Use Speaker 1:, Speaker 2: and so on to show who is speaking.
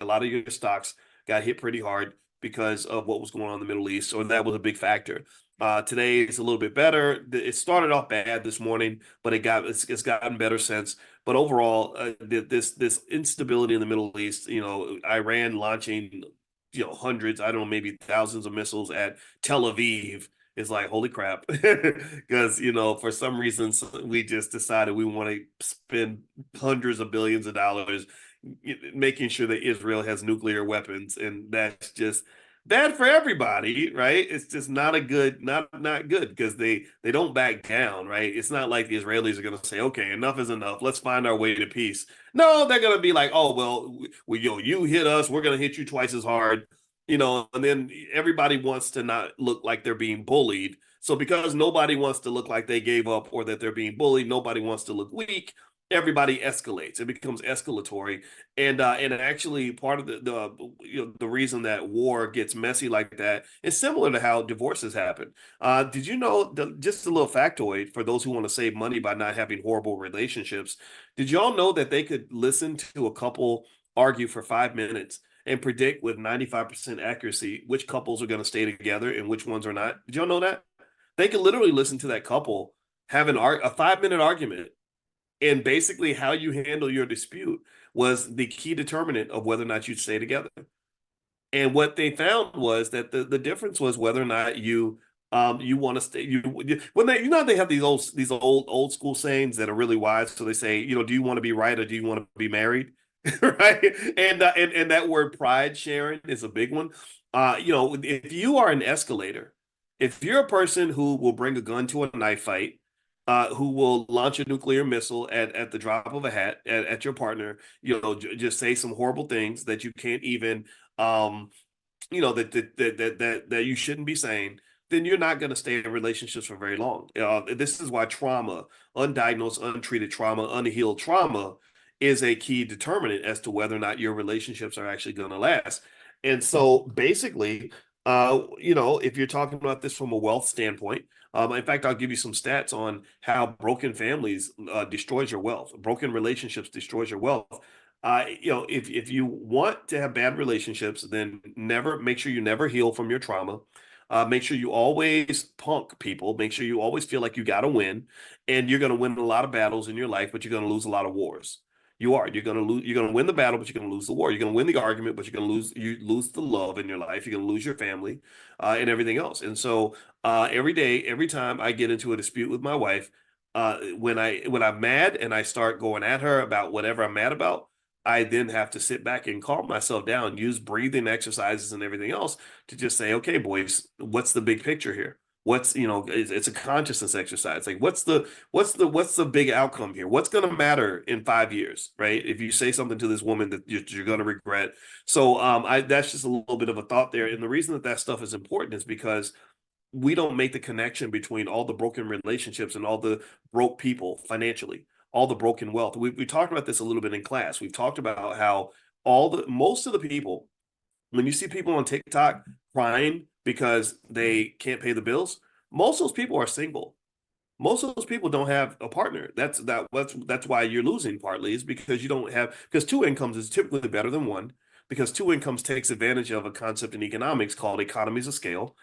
Speaker 1: a lot of your stocks got hit pretty hard because of what was going on in the Middle East, or that was a big factor. Today it's a little bit better. It started off bad this morning, but it's gotten better since. But overall, this instability in the Middle East, Iran launching, hundreds, I don't know, maybe thousands of missiles at Tel Aviv is like, holy crap. Because, for some reasons, we just decided we want to spend hundreds of billions of dollars making sure that Israel has nuclear weapons. And that's just bad for everybody, right? It's just not good because they don't back down, right? It's not like the Israelis are going to say, okay, enough is enough. Let's find our way to peace. No, they're going to be like, oh, well, you hit us, we're going to hit you twice as hard. And then everybody wants to not look like they're being bullied. So because nobody wants to look like they gave up or that they're being bullied, nobody wants to look weak. Everybody escalates. It becomes escalatory, and actually part of the reason that war gets messy like that is similar to how divorces happen. Did you know, just a little factoid for those who want to save money by not having horrible relationships? Did y'all know that they could listen to a couple argue for 5 minutes and predict with 95% accuracy which couples are going to stay together and which ones are not? Did y'all know that? They could literally listen to that couple have a 5 minute argument, and basically how you handle your dispute was the key determinant of whether or not you'd stay together. And what they found was that the difference was whether or not you want to stay. When they have these old school sayings that are really wise. So they say, do you want to be right or do you want to be married? Right. And that word pride sharing is a big one. If you are an escalator, if you're a person who will bring a gun to a knife fight, who will launch a nuclear missile at the drop of a hat at your partner, just say some horrible things that you can't even, that you shouldn't be saying, then you're not going to stay in relationships for very long. This is why trauma, undiagnosed, untreated trauma, unhealed trauma is a key determinant as to whether or not your relationships are actually going to last. And so basically, if you're talking about this from a wealth standpoint, in fact, I'll give you some stats on how broken families destroys your wealth. Broken relationships destroys your wealth. If you want to have bad relationships, then never make sure you never heal from your trauma. Make sure you always punk people. Make sure you always feel like you got to win, and you're going to win a lot of battles in your life, but you're going to lose a lot of wars. You are. You're going to lose. You're going to win the battle, but you're going to lose the war. You're going to win the argument, but you're going to lose. You lose the love in your life. You're going to lose your family, and everything else. And so, every day, every time I get into a dispute with my wife, when I'm mad and I start going at her about whatever I'm mad about, I then have to sit back and calm myself down, use breathing exercises and everything else to just say, okay, boys, what's the big picture here? It's a consciousness exercise. Like, what's the big outcome here? What's going to matter in 5 years, right? If you say something to this woman that you're going to regret. So, that's just a little bit of a thought there. And the reason that stuff is important is because we don't make the connection between all the broken relationships and all the broke people financially, all the broken wealth. We talked about this a little bit in class. We've talked about how most of the people, when you see people on TikTok crying because they can't pay the bills, most of those people are single. Most of those people don't have a partner. That's why you're losing partly, is because you don't have, because two incomes is typically better than one, because two incomes takes advantage of a concept in economics called economies of scale.